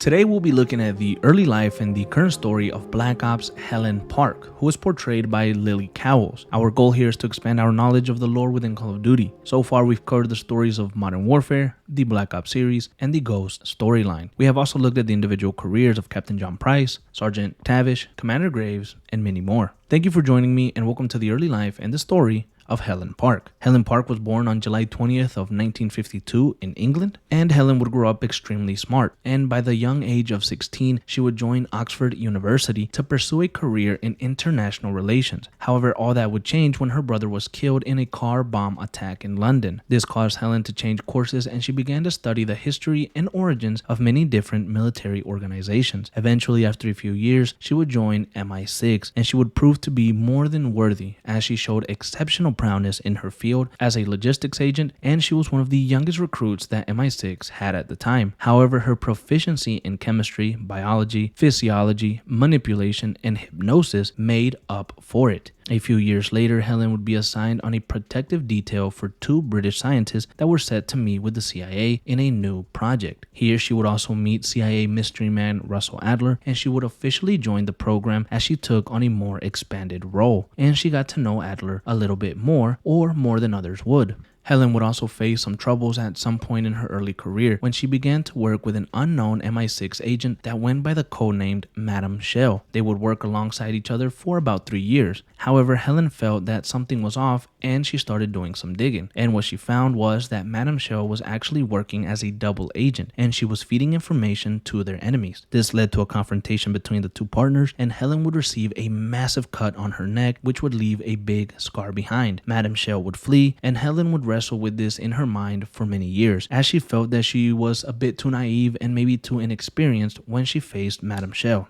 Today we'll be looking at the early life and the current story of Black Ops Helen Park, who is portrayed by Lily Cowles. Our goal here is to expand our knowledge of the lore within Call of Duty. So far we've covered the stories of Modern Warfare, the Black Ops series, and the Ghost storyline. We have also looked at the individual careers of Captain John Price, Sergeant Tavish, Commander Graves, and many more. Thank you for joining me and welcome to the early life and the story of Helen Park. Helen Park was born on July 20th of 1952 in England, and Helen would grow up extremely smart, and by the young age of 16 she would join Oxford University to pursue a career in international relations. However, all that would change when her brother was killed in a car bomb attack in London. This caused Helen to change courses and she began to study the history and origins of many different military organizations. Eventually, after a few years, she would join MI6 and she would prove to be more than worthy as she showed exceptional prowess in her field as a logistics agent, and she was one of the youngest recruits that MI6 had at the time. However, her proficiency in chemistry, biology, physiology, manipulation, and hypnosis made up for it. A few years later, Helen would be assigned on a protective detail for two British scientists that were set to meet with the CIA in a new project. Here, she would also meet CIA mystery man Russell Adler, and she would officially join the program as she took on a more expanded role, and she got to know Adler a little bit more than others would. Helen would also face some troubles at some point in her early career when she began to work with an unknown MI6 agent that went by the codenamed Madame Shell. They would work alongside each other for about 3 years. However, Helen felt that something was off and she started doing some digging. And what she found was that Madame Shell was actually working as a double agent and she was feeding information to their enemies. This led to a confrontation between the two partners, and Helen would receive a massive cut on her neck which would leave a big scar behind. Madame Shell would flee and Helen would wrestle with this in her mind for many years, as she felt that she was a bit too naive and maybe too inexperienced when she faced Madame Shell.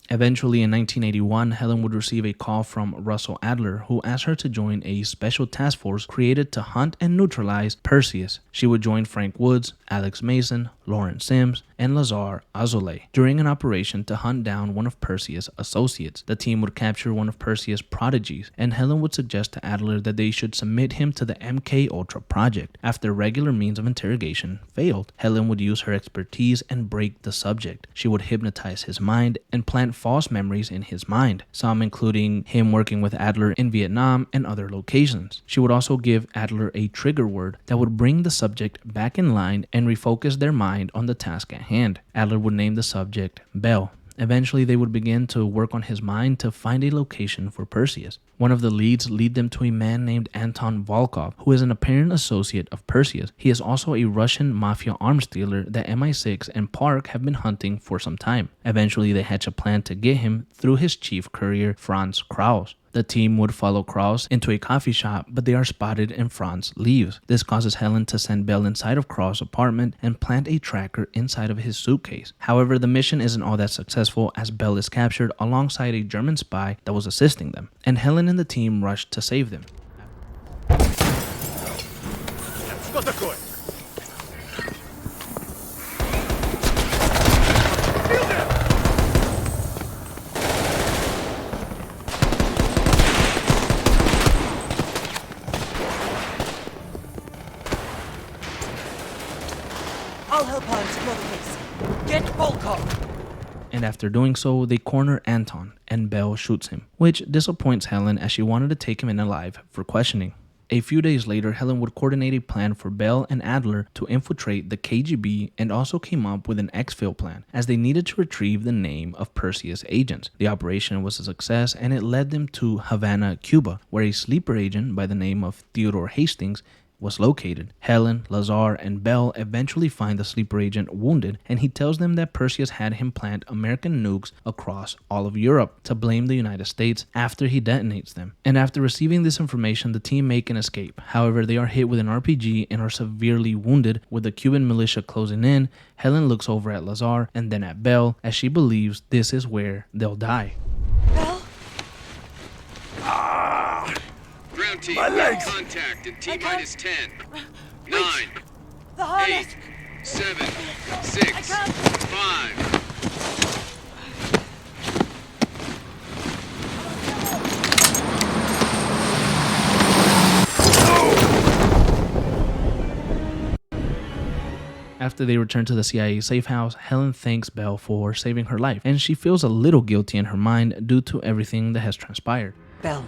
Eventually, in 1981, Helen would receive a call from Russell Adler, who asked her to join a special task force created to hunt and neutralize Perseus. She would join Frank Woods, Alex Mason, Lawrence Sims, and Lazar Azoulay during an operation to hunt down one of Perseus' associates. The team would capture one of Perseus' prodigies, and Helen would suggest to Adler that they should submit him to the MK Ultra project. After regular means of interrogation failed, Helen would use her expertise and break the subject. She would hypnotize his mind and plant false memories in his mind, some including him working with Adler in Vietnam and other locations. She would also give Adler a trigger word that would bring the subject back in line and refocus their mind on the task at hand. Adler would name the subject Bell. Eventually, they would begin to work on his mind to find a location for Perseus. One of the leads lead them to a man named Anton Volkov, who is an apparent associate of Perseus. He is also a Russian mafia arms dealer that MI6 and Park have been hunting for some time. Eventually, they hatch a plan to get him through his chief courier, Franz Kraus. The team would follow Kraus into a coffee shop, but they are spotted and Franz leaves. This causes Helen to send Bell inside of Kraus' apartment and plant a tracker inside of his suitcase. However, the mission isn't all that successful as Bell is captured alongside a German spy that was assisting them, and Helen and the team rush to save them. Что такое? I'll help her and secure the case. Get Volkov! And after doing so, they corner Anton, and Bell shoots him, which disappoints Helen as she wanted to take him in alive for questioning. A few days later, Helen would coordinate a plan for Bell and Adler to infiltrate the KGB and also came up with an exfil plan, as they needed to retrieve the name of Perseus' agents. The operation was a success and it led them to Havana, Cuba, where a sleeper agent by the name of Theodore Hastings was located. Helen, Lazar, and Bell eventually find the sleeper agent wounded, and he tells them that Perseus had him plant American nukes across all of Europe to blame the United States after he detonates them. And after receiving this information, the team make an escape. However, they are hit with an RPG and are severely wounded. With the Cuban militia closing in, Helen looks over at Lazar and then at Bell as she believes this is where they'll die. Bell? Ground team, My legs. contact in T-minus 10, 9, The harness! 8, 7, 6, 5. After they return to the CIA safe house, Helen thanks Belle for saving her life, and she feels a little guilty in her mind due to everything that has transpired. Belle,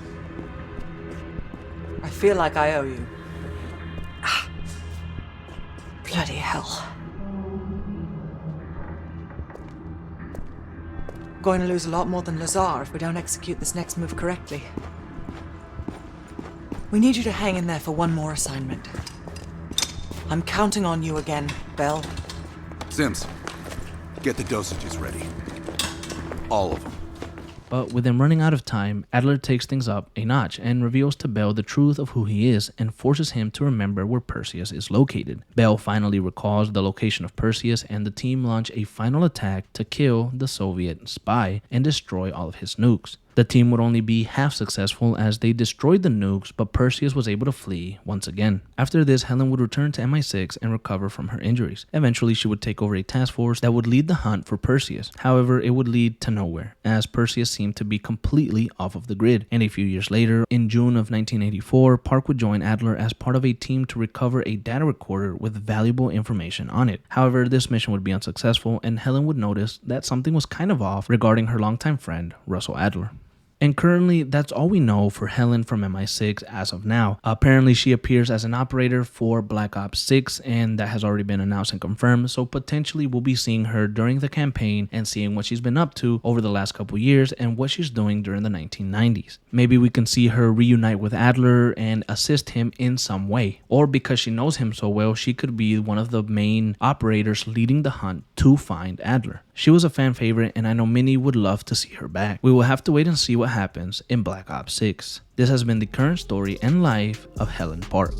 I feel like I owe you. Bloody hell. Going to lose a lot more than Lazar if we don't execute this next move correctly. We need you to hang in there for one more assignment. I'm counting on you again, Belle. Sims, get the dosages ready. All of them. But with them running out of time, Adler takes things up a notch and reveals to Belle the truth of who he is and forces him to remember where Perseus is located. Belle finally recalls the location of Perseus, and the team launch a final attack to kill the Soviet spy and destroy all of his nukes. The team would only be half successful as they destroyed the nukes, but Perseus was able to flee once again. After this, Helen would return to MI6 and recover from her injuries. Eventually, she would take over a task force that would lead the hunt for Perseus. However, it would lead to nowhere, as Perseus seemed to be completely off of the grid. And a few years later, in June of 1984, Park would join Adler as part of a team to recover a data recorder with valuable information on it. However, this mission would be unsuccessful, and Helen would notice that something was kind of off regarding her longtime friend, Russell Adler. And currently, that's all we know for Helen from MI6 as of now. Apparently, she appears as an operator for Black Ops 6, and that has already been announced and confirmed, so potentially we'll be seeing her during the campaign and seeing what she's been up to over the last couple years and what she's doing during the 1990s. Maybe we can see her reunite with Adler and assist him in some way. Or because she knows him so well, she could be one of the main operators leading the hunt to find Adler. She was a fan favorite, and I know many would love to see her back. We will have to wait and see what happens in Black Ops 6. This has been the current story and life of Helen Park.